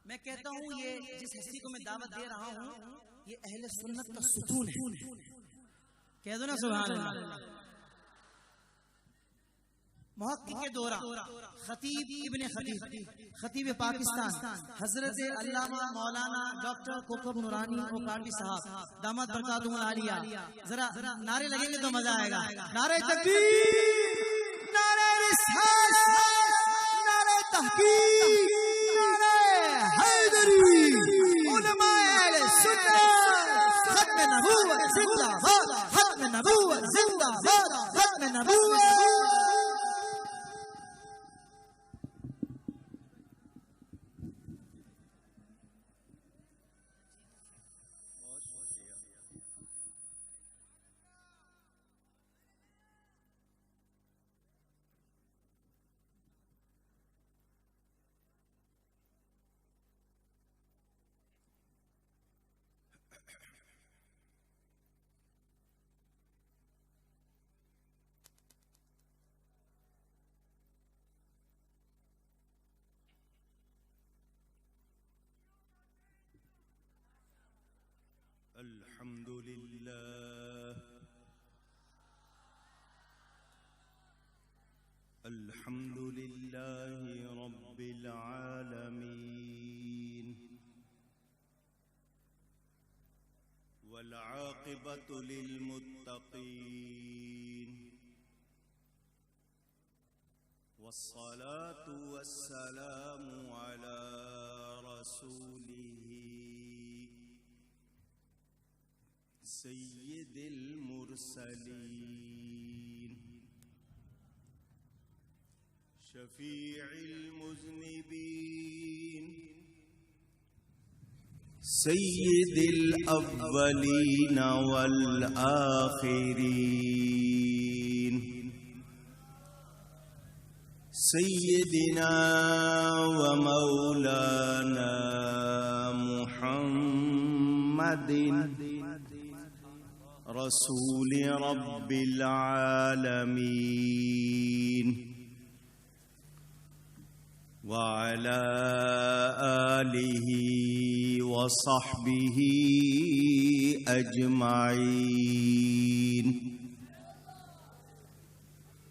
میں کہتا ہوں یہ جس ہستی کو میں دعوت دے رہا ہوں یہ اہل سنت کا ستون ہے. کہہ دو نا سبحان اللہ. محقق دورہ خطیب ابن خطیب خطیب پاکستان حضرت علامہ مولانا ڈاکٹر کوکب نورانی اوکاٹی صاحب دامت برکاتہم العالیہ. ذرا نعرے لگیں گے تو مزہ آئے گا. نعرہ تکبیر، نعرہ رسالت، نعرہ تحقیق، نعرہ حیدری، علماء اہل سنت، ختم نبوت زندہ باد، ختم نبوت زندہ باد، ختم نبوت. الحمد لله الحمد لله رب العالمين والعاقبة للمتقين والصلاة والسلام على رسوله سید المرسلین شفیع المذنبین سید الاولین والآخرین سیدنا ومولانا محمد رسول رب العالمين وعلى آله وصحبه أجمعين.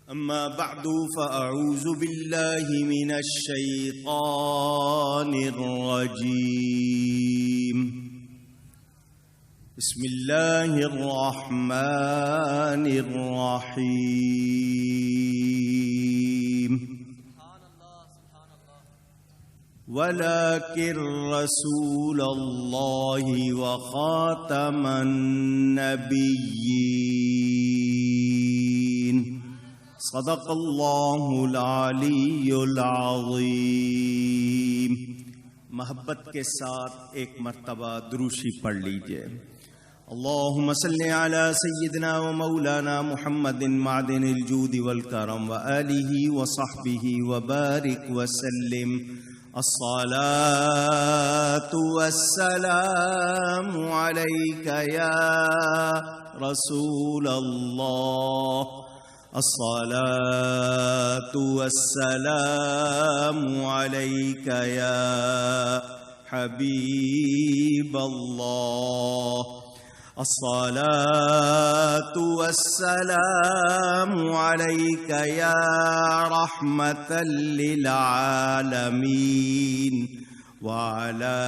أما بعد فأعوذ بالله من الشيطان الرجيم. بسم الله الرحمن الرحيم. ولكن رسول الله وخاتم النبيين صدق الله العلي العظيم. محبت کے ساتھ ایک مرتبہ دروشی پڑھ لیجئے. اللهم صل على سيدنا ومولانا محمد معدن الجود والكرم وآله وصحبه وبارك وسلم. الصلاة والسلام عليك يا رسول الله. الصلاة والسلام عليك يا حبيب الله. الصلاة والسلام عليك يا رحمة للعالمين وعلى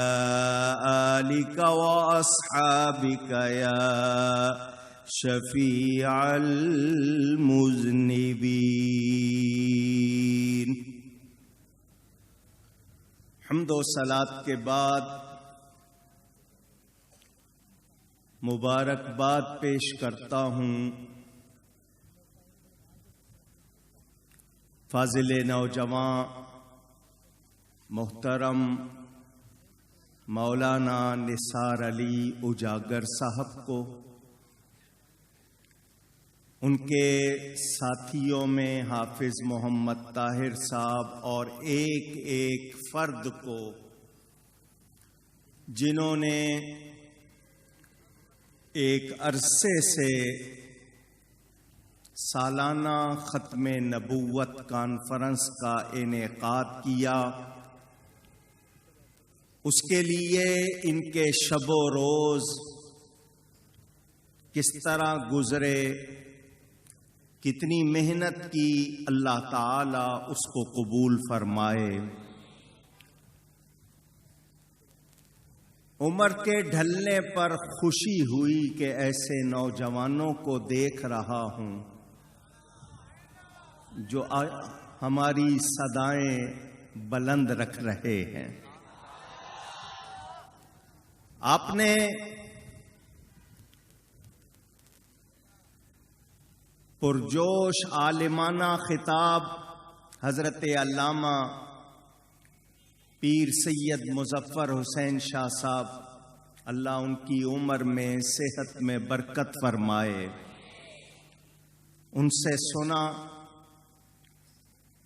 آلك وأصحابك يا شفيع المذنبين. حمد و صلات کے بعد مبارکباد پیش کرتا ہوں فاضل نوجوان محترم مولانا نثار علی اجاگر صاحب کو، ان کے ساتھیوں میں حافظ محمد طاہر صاحب اور ایک ایک فرد کو جنہوں نے ایک عرصے سے سالانہ ختم نبوت کانفرنس کا انعقاد کیا. اس کے لیے ان کے شب و روز کس طرح گزرے، کتنی محنت کی، اللہ تعالی اس کو قبول فرمائے. عمر کے ڈھلنے پر خوشی ہوئی کہ ایسے نوجوانوں کو دیکھ رہا ہوں جو ہماری صدائیں بلند رکھ رہے ہیں. آپ نے پرجوش عالمانہ خطاب حضرت علامہ پیر سید مظفر حسین شاہ صاحب، اللہ ان کی عمر میں صحت میں برکت فرمائے، ان سے سنا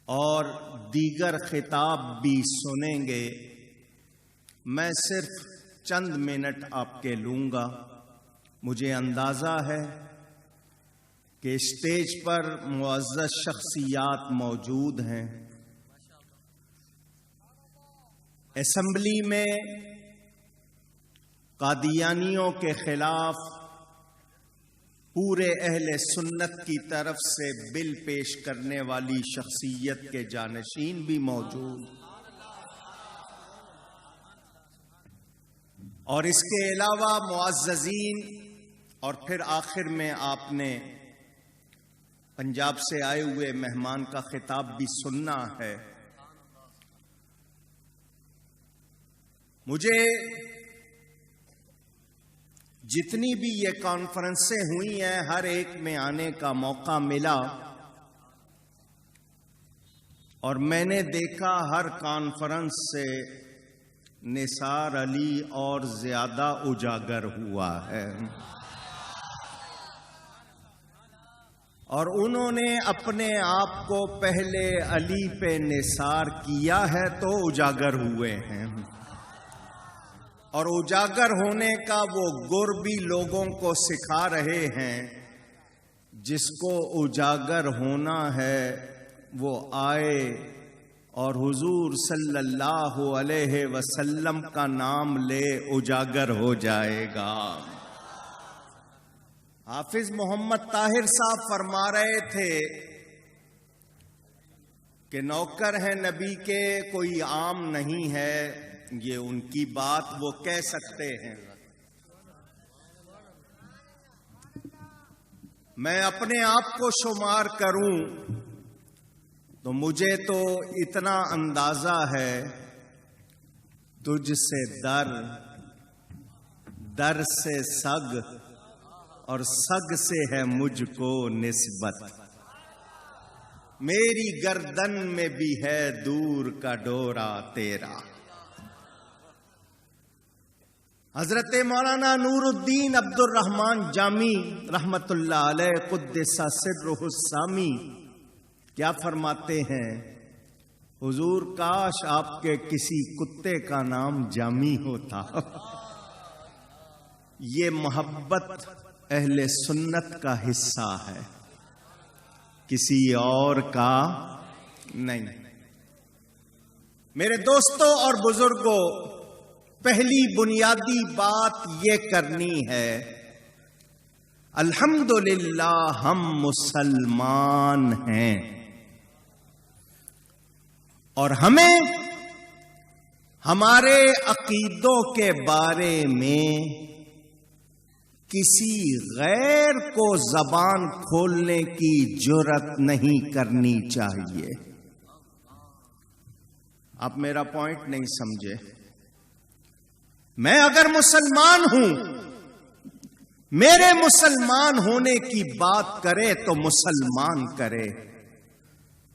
اور دیگر خطاب بھی سنیں گے. میں صرف چند منٹ آپ کے لوں گا. مجھے اندازہ ہے کہ اسٹیج پر معزز شخصیات موجود ہیں. اسمبلی میں قادیانیوں کے خلاف پورے اہل سنت کی طرف سے بل پیش کرنے والی شخصیت کے جانشین بھی موجود، اور اس کے علاوہ معززین، اور پھر آخر میں آپ نے پنجاب سے آئے ہوئے مہمان کا خطاب بھی سننا ہے. مجھے جتنی بھی یہ کانفرنسیں ہوئی ہیں ہر ایک میں آنے کا موقع ملا، اور میں نے دیکھا ہر کانفرنس سے نثار علی اور زیادہ اجاگر ہوا ہے، اور انہوں نے اپنے آپ کو پہلے علی پہ نثار کیا ہے تو اجاگر ہوئے ہیں، اور اجاگر ہونے کا وہ گر بھی لوگوں کو سکھا رہے ہیں. جس کو اجاگر ہونا ہے وہ آئے اور حضور صلی اللہ علیہ وسلم کا نام لے، اجاگر ہو جائے گا. حافظ محمد طاہر صاحب فرما رہے تھے کہ نوکر ہیں نبی کے، کوئی عام نہیں ہے. یہ ان کی بات وہ کہہ سکتے ہیں. میں اپنے آپ کو شمار کروں تو مجھے تو اتنا اندازہ ہے، تجھ سے در، در سے سگ، اور سگ سے ہے مجھ کو نسبت. میری گردن میں بھی ہے دور کا ڈورا تیرا. حضرت مولانا نور الدین عبد الرحمن جامی رحمت اللہ علیہ قدس سرہ السامی کیا فرماتے ہیں؟ حضور کاش آپ کے کسی کتے کا نام جامی ہوتا. یہ محبت اہل سنت کا حصہ ہے، کسی اور کا نہیں. میرے دوستوں اور بزرگوں، پہلی بنیادی بات یہ کرنی ہے، الحمدللہ ہم مسلمان ہیں، اور ہمیں ہمارے عقیدوں کے بارے میں کسی غیر کو زبان کھولنے کی جرات نہیں کرنی چاہیے. آپ میرا پوائنٹ نہیں سمجھے. میں اگر مسلمان ہوں، میرے مسلمان ہونے کی بات کرے تو مسلمان کرے.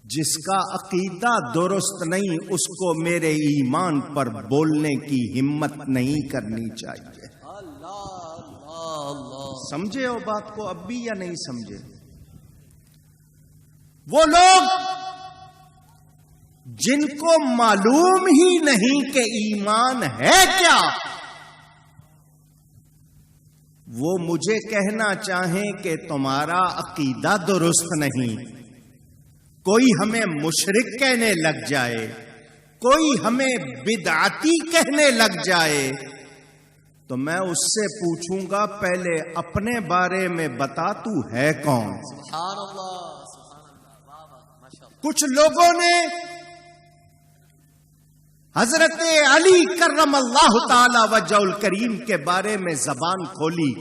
جس کا عقیدہ درست نہیں اس کو میرے ایمان پر بولنے کی ہمت نہیں کرنی چاہیے. سمجھے ہو بات کو اب بھی یا نہیں سمجھے؟ وہ لوگ جن کو معلوم ہی نہیں کہ ایمان ہے کیا، وہ مجھے کہنا چاہیں کہ تمہارا عقیدہ درست نہیں، کوئی ہمیں مشرک کہنے لگ جائے، کوئی ہمیں بدعتی کہنے لگ جائے، تو میں اس سے پوچھوں گا پہلے اپنے بارے میں بتا تو ہے کون؟ سبحان اللہ، سبحان اللہ، واہ واہ، ماشاءاللہ۔ کچھ لوگوں نے حضرت علی کرم اللہ تعالی وجہ الکریم کے بارے میں زبان کھولی،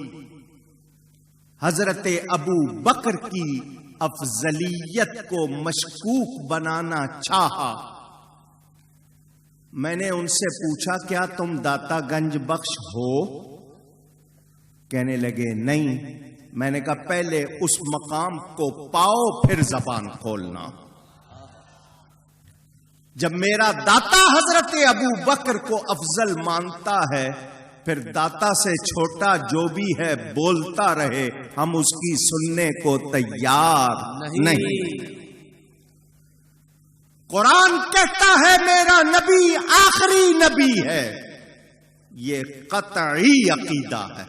حضرت ابو بکر کی افضلیت کو مشکوک بنانا چاہا۔ میں نے ان سے پوچھا کیا تم داتا گنج بخش ہو؟ کہنے لگے نہیں۔ میں نے کہا پہلے اس مقام کو پاؤ پھر زبان کھولنا۔ جب میرا داتا حضرت ابو بکر کو افضل مانتا ہے، پھر داتا سے چھوٹا جو بھی ہے بولتا رہے، ہم اس کی سننے کو تیار نہیں۔ قرآن کہتا ہے میرا نبی آخری نبی ہے، یہ قطعی عقیدہ ہے،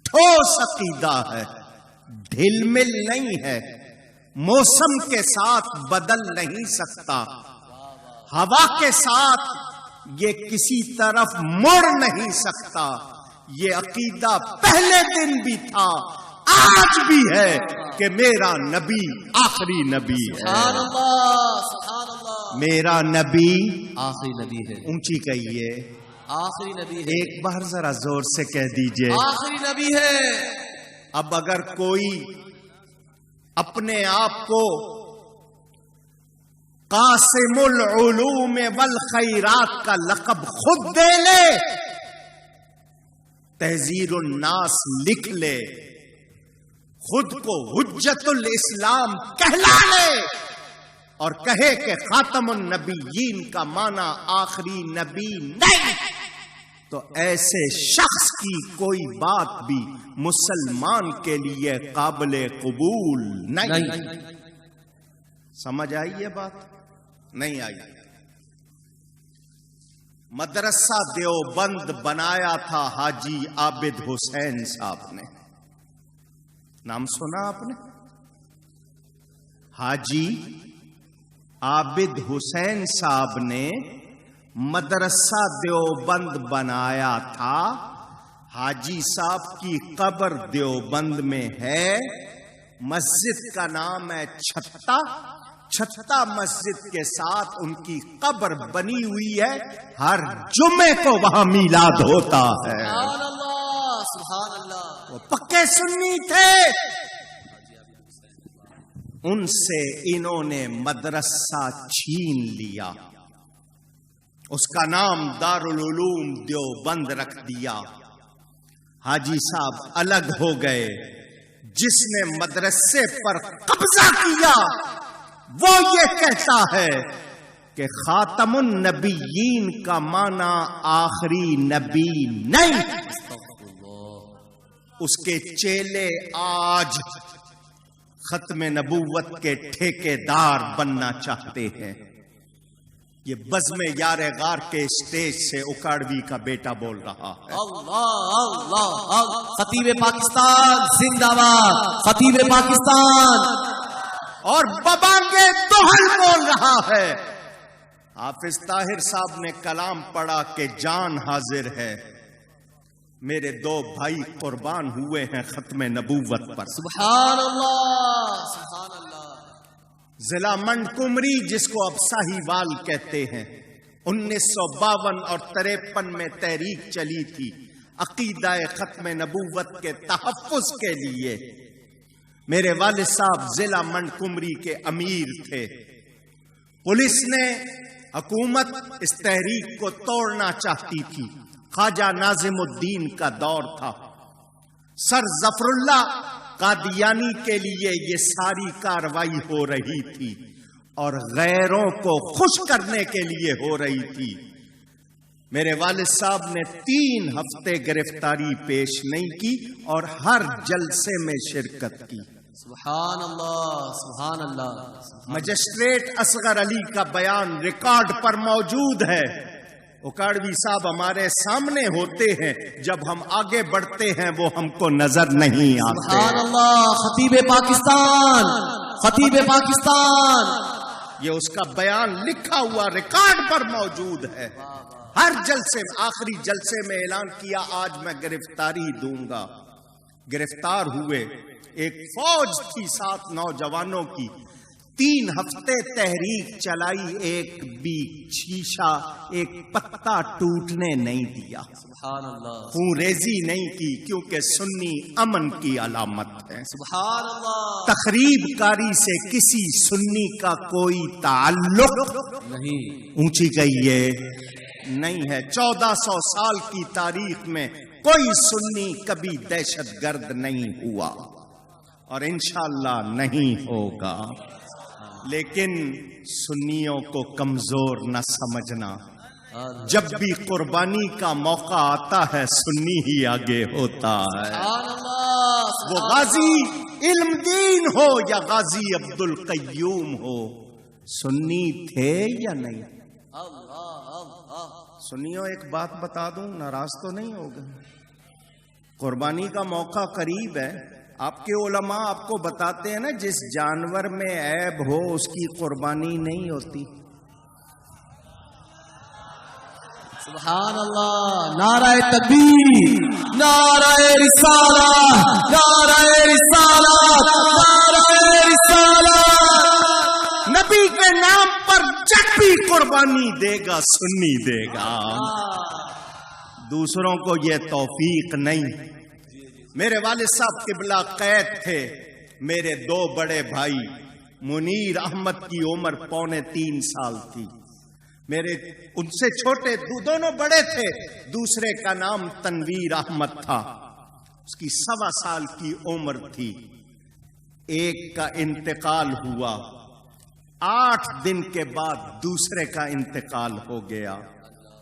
ٹھوس عقیدہ ہے، ڈھل مل نہیں ہے، موسم کے ساتھ بدل نہیں سکتا، ہوا کے ساتھ یہ کسی طرف مڑ نہیں سکتا۔ یہ عقیدہ پہلے دن بھی تھا، آج بھی ہے کہ میرا نبی آخری نبی ہے۔ سبحان اللہ، سبحان اللہ، میرا نبی آخری نبی ہے، اونچی کہیے، آخری نبی ہے، ایک بار ذرا زور سے کہہ دیجئے۔ آخری نبی ہے۔ اب اگر کوئی اپنے آپ کو قاسم العلوم والخیرات کا لقب خود دے لے، تحذیر الناس لکھ لے، خود کو حجت الاسلام کہلا لے، اور کہے کہ خاتم النبیین کا معنی آخری نبی نہیں، تو ایسے شخص کی کوئی بات بھی مسلمان کے لیے قابل قبول نہیں۔ سمجھ آئی یہ بات؟ نہیں آئی۔ مدرسہ دیوبند بنایا تھا حاجی عابد حسین صاحب نے، نام سنا آپ نے؟ حاجی عابد حسین صاحب نے مدرسہ دیوبند بنایا تھا۔ حاجی صاحب کی قبر دیوبند میں ہے، مسجد کا نام ہے چھتا، چھتا مسجد کے ساتھ ان کی قبر بنی ہوئی ہے، ہر جمعے کو وہاں میلاد ہوتا ہے۔ سبحان اللہ، سبحان اللہ۔ وہ پکے سنی تھے، ان سے انہوں نے مدرسہ چھین لیا، اس کا نام دارالعلوم دیوبند رکھ دیا۔ حاجی صاحب الگ ہو گئے، جس نے مدرسے پر قبضہ کیا وہ یہ کہتا ہے کہ خاتم النبیین کا معنی آخری نبی نہیں۔ اس کے چیلے آج ختم نبوت کے ٹھیکیدار بننا چاہتے ہیں۔ یہ بزم یار غار کے اسٹیج سے اکاڑوی کا بیٹا بول رہا ہے۔ اللہ اللہ اللہ، خطیب پاکستان زندہ باد، خطیب پاکستان، اور ببانگے دوہل بول رہا ہے۔ حافظ طاہر صاحب نے کلام پڑھا کہ جان حاضر ہے، میرے دو بھائی قربان ہوئے ہیں ختم نبوت پر۔ سبحان اللہ، سبحان اللہ۔ ضلع منڈ کمری جس کو اب ساہیوال کہتے ہیں، 1952 اور 53 میں تحریک چلی تھی عقیدہ ختم نبوت کے تحفظ کے لیے۔ میرے والد صاحب ضلع منڈ کمری کے امیر تھے۔ پولیس نے، حکومت اس تحریک کو توڑنا چاہتی تھی۔ خواجہ ناظم الدین کا دور تھا، سر ظفر اللہ قادیانی کے لیے یہ ساری کاروائی ہو رہی تھی اور غیروں کو خوش کرنے کے لیے ہو رہی تھی۔ میرے والد صاحب نے 3 ہفتے گرفتاری پیش نہیں کی اور ہر جلسے میں شرکت کی۔ سبحان اللہ، سبحان اللہ۔ مجسٹریٹ اصغر علی کا بیان ریکارڈ پر موجود ہے۔ اوکاڑوی صاحب ہمارے سامنے ہوتے ہیں، جب ہم آگے بڑھتے ہیں وہ ہم کو نظر نہیں آتے. سبحان اللہ. خطیب پاکستان، خطیب پاکستان. یہ اس کا بیان لکھا ہوا ریکارڈ پر موجود ہے. ہر جلسے آخری جلسے میں اعلان کیا آج میں گرفتاری دوں گا. گرفتار ہوئے. ایک فوج تھی 7 نوجوانوں کی. 3 ہفتے تحریک چلائی، ایک بھی شیشہ ایک پتا ٹوٹنے نہیں دیا. سبحان اللہ. خون ریزی نہیں کی، کیونکہ سنی امن کی علامت ہے. سبحان اللہ. تخریب کاری سے کسی سنی کا کوئی تعلق نہیں. اونچی کہیے نہیں ہے. 1400 سال کی تاریخ میں کوئی سنی کبھی دہشت گرد نہیں ہوا اور انشاءاللہ نہیں ہوگا. لیکن سنیوں کو کمزور نہ سمجھنا. جب بھی قربانی کا موقع آتا ہے سنی ہی آگے ہوتا ہے. سبحان اللہ. وہ غازی علم دین ہو یا غازی عبد القیوم ہو، سنی تھے یا نہیں؟ سنیوں ایک بات بتا دوں، ناراض تو نہیں ہوگا. قربانی کا موقع قریب ہے. آپ کے علماء آپ کو بتاتے ہیں نا، جس جانور میں عیب ہو اس کی قربانی نہیں ہوتی. سبحان اللہ. نعرہ تکبیر، نعرہ رسالت، نعرہ رسالت، نعرہ رسالت. نبی کے نام پر جب بھی قربانی دے گا سنی دے گا. دوسروں کو یہ توفیق نہیں. میرے والد صاحب قبلہ قید تھے. میرے 2 بڑے بھائی، منیر احمد کی عمر 2.25 سال تھی. میرے ان سے چھوٹے دونوں بڑے تھے. دوسرے کا نام تنویر احمد تھا، اس کی 1.25 سال کی عمر تھی. ایک کا انتقال ہوا، 8 دن کے بعد دوسرے کا انتقال ہو گیا.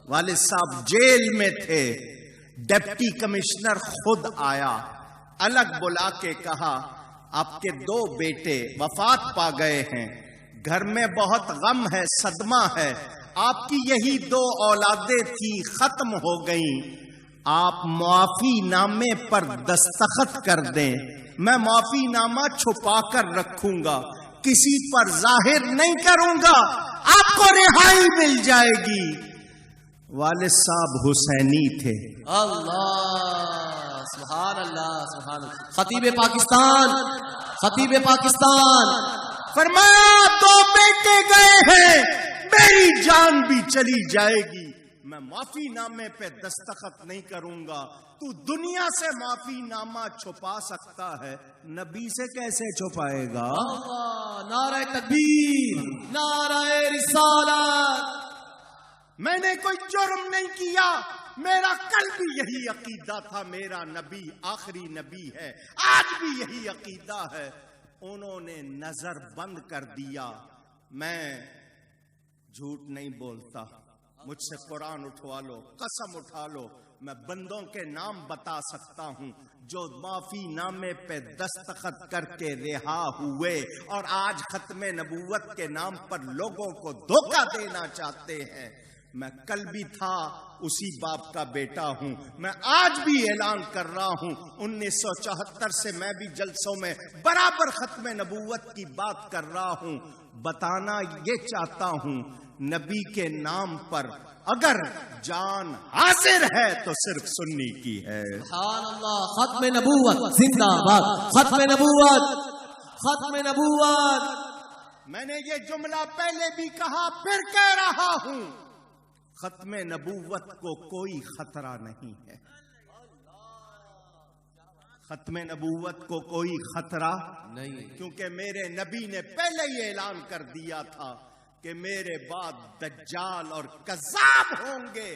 والد صاحب جیل میں تھے. ڈپٹی کمشنر خود آیا، الگ بلا کے کہا آپ کے 2 بیٹے وفات پا گئے ہیں، گھر میں بہت غم ہے، صدمہ ہے. آپ کی یہی 2 اولادیں تھی، ختم ہو گئیں. آپ معافی نامے پر دستخط کر دیں. میں معافی نامہ چھپا کر رکھوں گا، کسی پر ظاہر نہیں کروں گا، آپ کو رہائی مل جائے گی. والد صاحب حسینی تھے. اللہ. سبحان اللہ. سبحان اللہ. خطیب پاکستان، خطیب پاکستان. فرمایا 2 بیٹے گئے ہیں، میری جان بھی چلی جائے گی، میں معافی نامے پہ دستخط نہیں کروں گا. تو دنیا سے معافی نامہ چھپا سکتا ہے، نبی سے کیسے چھپائے گا؟ اللہ. نعرہ تکبیر، نعرہ رسالت. میں نے کوئی جرم نہیں کیا، میرا کل بھی یہی عقیدہ تھا، میرا نبی آخری نبی ہے، آج بھی یہی عقیدہ ہے. انہوں نے نظر بند کر دیا. میں جھوٹ نہیں بولتا، مجھ سے قرآن اٹھوا لو، قسم اٹھا لو، میں بندوں کے نام بتا سکتا ہوں جو معافی نامے پہ دستخط کر کے رہا ہوئے اور آج ختم نبوت کے نام پر لوگوں کو دھوکہ دینا چاہتے ہیں. میں کل بھی تھا، اسی باپ کا بیٹا ہوں. میں آج بھی اعلان کر رہا ہوں، 1974 سے میں بھی جلسوں میں برابر ختم نبوت کی بات کر رہا ہوں. بتانا یہ چاہتا ہوں، نبی کے نام پر اگر جان حاضر ہے تو صرف سنی کی ہے. سبحان اللہ. ختم نبوت زندہ باد. ختم نبوت، ختم نبوت. میں نے یہ جملہ پہلے بھی کہا، پھر کہہ رہا ہوں، ختم نبوت کو کوئی خطرہ نہیں ہے. ختم نبوت کو کوئی خطرہ نہیں، کیونکہ میرے نبی نے پہلے ہی اعلان کر دیا تھا کہ میرے بعد دجال اور کذاب ہوں گے.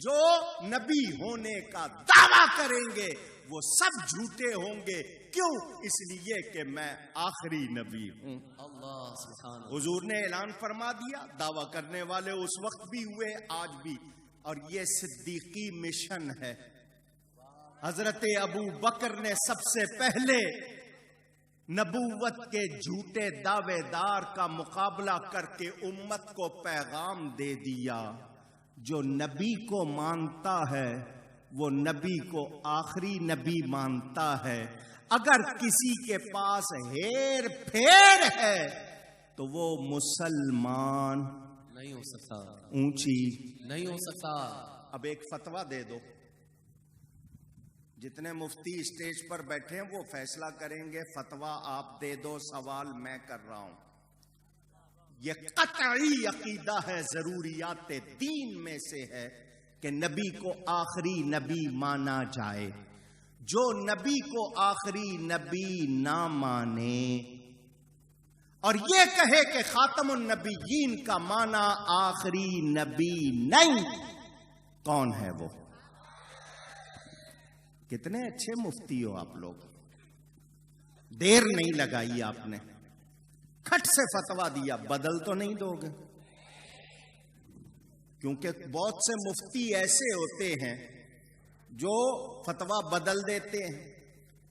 جو نبی ہونے کا دعویٰ کریں گے وہ سب جھوٹے ہوں گے. کیوں؟ اس لیے کہ میں آخری نبی ہوں. اللہ سبحان اللہ. حضور نے اعلان فرما دیا، دعویٰ کرنے والے اس وقت بھی ہوئے، آج بھی. اور یہ صدیقی مشن ہے. حضرت ابو بکر نے سب سے پہلے نبوت کے جھوٹے دعوے دار کا مقابلہ کر کے امت کو پیغام دے دیا. جو نبی کو مانتا ہے وہ نبی کو آخری نبی مانتا ہے. اگر کسی کے پاس ہیر پھیر ہے تو وہ مسلمان نہیں ہو سکتا، اونچی. نہیں ہو سکتا. اب ایک فتویٰ دے دو. جتنے مفتی اسٹیج پر بیٹھے ہیں وہ فیصلہ کریں گے. فتویٰ آپ دے دو، سوال میں کر رہا ہوں. یہ قطعی عقیدہ ہے، ضروریات دین میں سے ہے کہ نبی کو آخری نبی مانا جائے. جو نبی کو آخری نبی نہ مانے اور یہ کہے کہ خاتم النبیین کا معنی آخری نبی نہیں، کون ہے وہ؟ کتنے اچھے مفتی ہو آپ لوگ، دیر نہیں لگائی آپ نے، کھٹ سے فتویٰ دیا. بدل تو نہیں دو گے؟ کیونکہ بہت سے مفتی ایسے ہوتے ہیں جو فتویٰ بدل دیتے ہیں.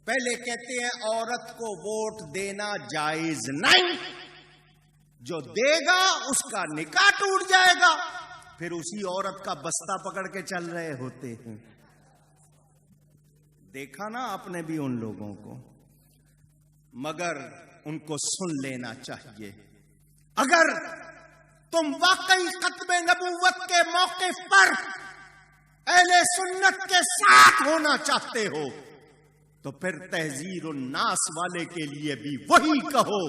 پہلے کہتے ہیں عورت کو ووٹ دینا جائز نہیں، جو دے گا اس کا نکاح ٹوٹ جائے گا. پھر اسی عورت کا بستہ پکڑ کے چل رہے ہوتے ہیں. دیکھا نا آپ نے بھی ان لوگوں کو. مگر ان کو سن لینا چاہیے. اگر تم واقعی ختم نبوت کے موقف پر اہل سنت کے ساتھ ہونا چاہتے ہو تو پھر تحذیر الناس والے کے لیے بھی وہی کہو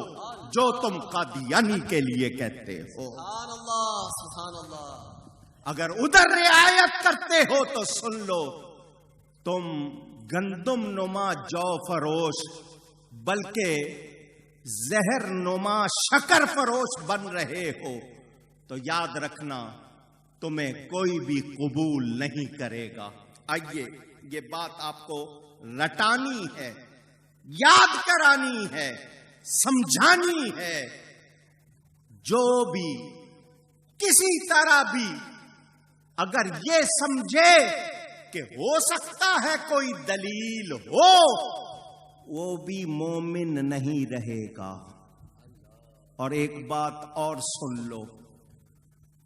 جو تم قادیانی کے لیے کہتے ہو. سبحان اللہ، سبحان اللہ. اگر ادھر رعایت کرتے ہو تو سن لو، تم گندم نما جو فروش بلکہ زہر نما شکر فروش بن رہے ہو تو یاد رکھنا تمہیں کوئی بھی قبول نہیں کرے گا. آئیے یہ بات آپ کو رٹانی ہے، یاد کرانی ہے، سمجھانی ہے. جو بھی کسی طرح بھی اگر یہ سمجھے کہ ہو سکتا ہے کوئی دلیل ہو، وہ بھی مومن نہیں رہے گا. اور ایک بات اور سن لو،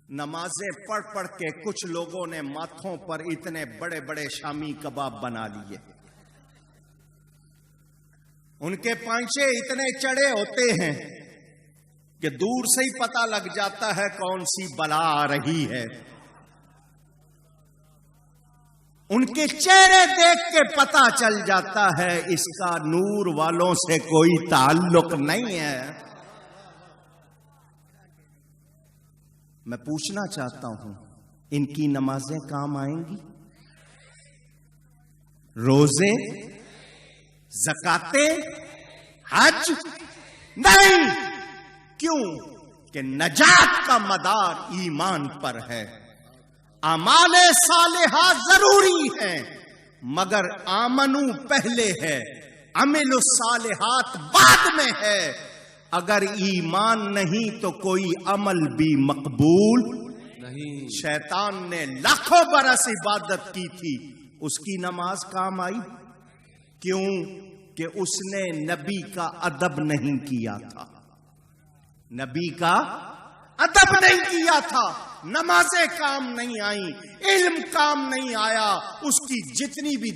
نمازیں پڑھ پڑھ کے کچھ لوگوں نے ماتھوں پر اتنے بڑے بڑے شامی کباب بنا لیے. ان کے پانچے اتنے چڑے ہوتے ہیں کہ دور سے ہی پتہ لگ جاتا ہے کون سی بلا آ رہی ہے. ان کے چہرے دیکھ کے پتہ چل جاتا ہے اس کا نور والوں سے کوئی تعلق نہیں ہے. میں پوچھنا چاہتا ہوں، ان کی نمازیں کام آئیں گی؟ روزے، زکاتیں، حج؟ نہیں. کیوں؟ کہ نجات کا مدار ایمان پر ہے. اعمال صالحہ ضروری ہیں مگر آمنو پہلے ہے، عمل الصالحات بعد میں ہے. اگر ایمان نہیں تو کوئی عمل بھی مقبول نہیں. شیطان نے لاکھوں برس عبادت کی تھی، اس کی نماز کام آئی؟ کیوں؟ کہ اس نے نبی کا ادب نہیں کیا تھا. نبی کا ادب نہیں کیا تھا، نمازیں کام نہیں آئیں، علم کام نہیں آیا. اس کی جتنی بھی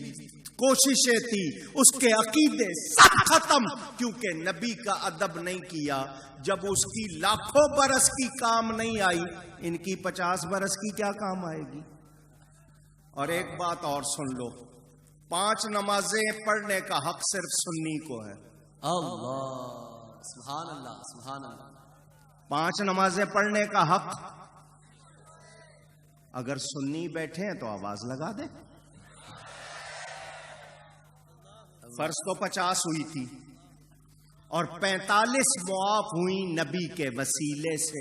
کوششیں تھی، اس کے عقیدے سب ختم، کیونکہ نبی کا ادب نہیں کیا. جب اس کی لاکھوں برس کی کام نہیں آئی، ان کی 50 برس کی کیا کام آئے گی؟ اور ایک بات اور سن لو، 5 نمازیں پڑھنے کا حق صرف سنی کو ہے. اللہ، سبحان اللہ، سبحان اللہ. 5 نمازیں پڑھنے کا حق اگر سنی بیٹھے ہیں تو آواز لگا دے. فرض تو 50 ہوئی تھی اور 45 معاف ہوئی نبی کے وسیلے سے.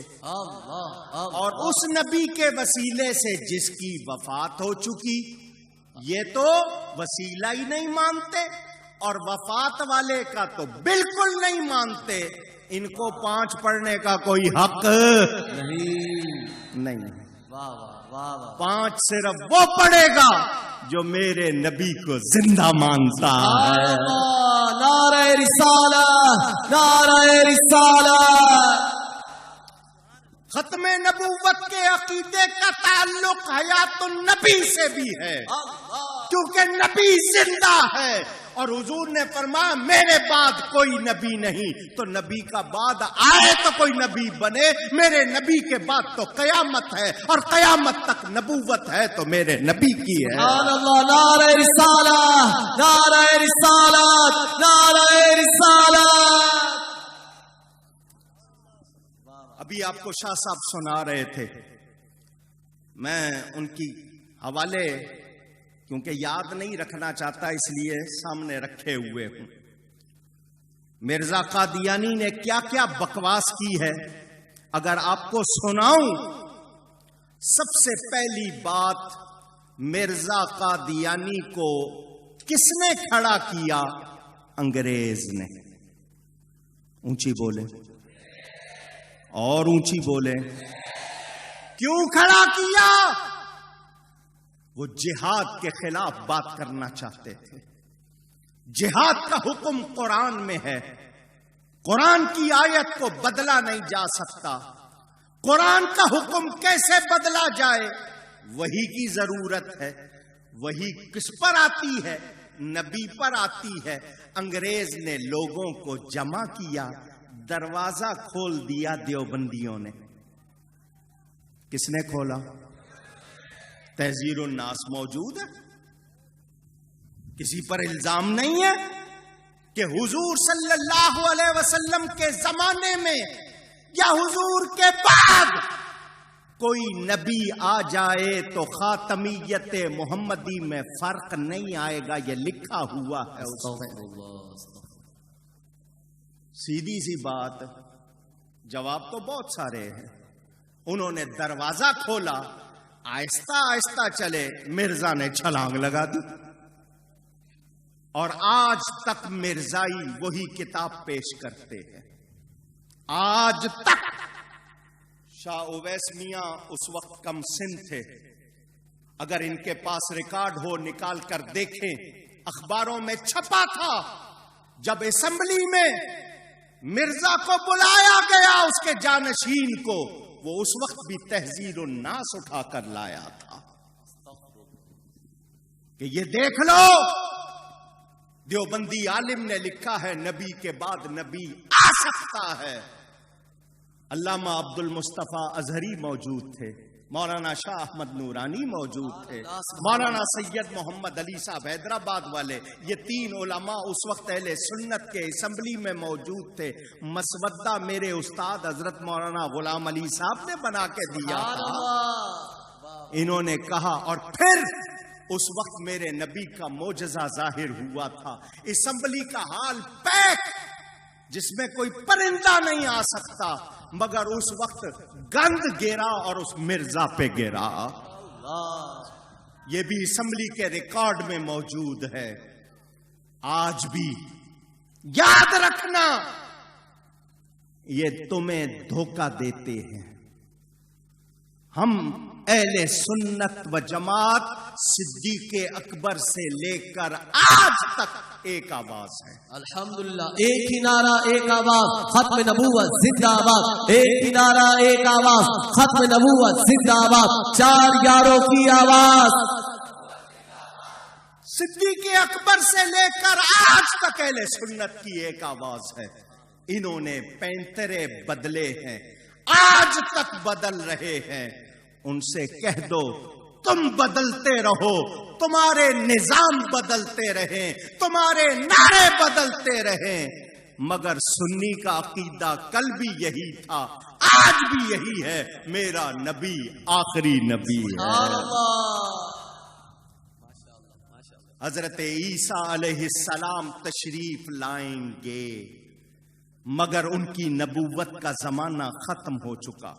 اور اس نبی کے وسیلے سے جس کی وفات ہو چکی، یہ تو وسیلہ ہی نہیں مانتے اور وفات والے کا تو بالکل نہیں مانتے. ان کو 5 پڑھنے کا کوئی حق نہیں. 5 صرف وہ پڑھے گا جو میرے نبی کو زندہ مانتا ہے. نعرہ رسالہ، نعرہ رسالہ. ختم نبوت کے عقیدے کا تعلق حیات النبی سے بھی ہے، کیونکہ نبی زندہ ہے، اور حضور نے فرمایا میرے بعد کوئی نبی نہیں، تو نبی کا بعد آئے تو کوئی نبی بنے، میرے نبی کے بعد تو قیامت ہے، اور قیامت تک نبوت ہے تو میرے نبی کی ہے۔ سبحان اللہ، نعرہ رسالت، نعرہ رسالت، نعرہ رسالت۔ ابھی آپ کو شاہ صاحب سنا رہے تھے، میں ان کی حوالے کیونکہ یاد نہیں رکھنا چاہتا اس لیے سامنے رکھے ہوئے ہوں۔ مرزا قادیانی نے کیا کیا بکواس کی ہے اگر آپ کو سناؤں۔ سب سے پہلی بات، مرزا قادیانی کو کس نے کھڑا کیا؟ انگریز نے۔ اونچی بولے اور اونچی بولے۔ کیوں کھڑا کیا؟ وہ جہاد کے خلاف بات کرنا چاہتے تھے۔ جہاد کا حکم قرآن میں ہے، قرآن کی آیت کو بدلا نہیں جا سکتا۔ قرآن کا حکم کیسے بدلا جائے؟ وہی کی ضرورت ہے۔ وہی کس پر آتی ہے؟ نبی پر آتی ہے۔ انگریز نے لوگوں کو جمع کیا، دروازہ کھول دیا دیوبندیوں نے۔ کس نے کھولا؟ تحذیر الناس موجود ہے، کسی پر الزام نہیں ہے کہ حضور صلی اللہ علیہ وسلم کے زمانے میں یا حضور کے بعد کوئی نبی آ جائے تو خاتمیت محمدی میں فرق نہیں آئے گا، یہ لکھا ہوا ہے اس میں۔ سیدھی سی بات، جواب تو بہت سارے ہیں۔ انہوں نے دروازہ کھولا، آہستہ آہستہ چلے، مرزا نے چھلانگ لگا دی، اور آج تک مرزائی وہی کتاب پیش کرتے ہیں۔ آج تک شاہ اویس میاں اس وقت کم سن تھے، اگر ان کے پاس ریکارڈ ہو نکال کر دیکھیں، اخباروں میں چھپا تھا جب اسمبلی میں مرزا کو بلایا گیا اس کے جانشین کو، وہ اس وقت بھی تحذیر الناس اٹھا کر لایا تھا کہ یہ دیکھ لو، دیوبندی عالم نے لکھا ہے نبی کے بعد نبی آ سکتا ہے۔ علامہ عبد المصطفیٰ اظہری موجود تھے، مولانا شاہ احمد نورانی موجود تھے، مولانا سید محمد علی صاحب حیدرآباد والے، یہ تین علماء اس وقت اہل سنت کے اسمبلی میں موجود تھے۔ مسودہ میرے استاد حضرت مولانا غلام علی صاحب نے بنا کے دیا تھا۔ انہوں نے کہا، اور پھر اس وقت میرے نبی کا معجزہ ظاہر ہوا تھا، اسمبلی کا حال پیک، جس میں کوئی پرندہ نہیں آ سکتا، مگر اس وقت گند گرا اور اس مرزا پہ گرا۔ یہ بھی اسمبلی کے ریکارڈ میں موجود ہے۔ آج بھی یاد رکھنا، یہ تمہیں دھوکہ دیتے ہیں۔ ہم اہل سنت و جماعت صدیق اکبر سے لے کر آج تک ایک آواز ہے۔ الحمدللہ، ایک ہی نعرہ ایک آواز، ختم نبوت زندہ آباد۔ ایک ہی نعرہ ایک آواز، ختم نبوت زندہ آباد۔ چار یاروں کی آواز۔ صدیق اکبر سے لے کر آج تک اہل سنت کی ایک آواز ہے۔ انہوں نے پینترے بدلے ہیں، آج تک بدل رہے ہیں۔ ان سے کہہ دو تم بدلتے رہو، تمہارے نظام بدلتے رہیں، تمہارے نعرے بدلتے رہیں، مگر سنی کا عقیدہ کل بھی یہی تھا، آج بھی یہی ہے، میرا نبی آخری نبی ہے۔ حضرت عیسیٰ علیہ السلام تشریف لائیں گے، مگر ان کی نبوت کا زمانہ ختم ہو چکا۔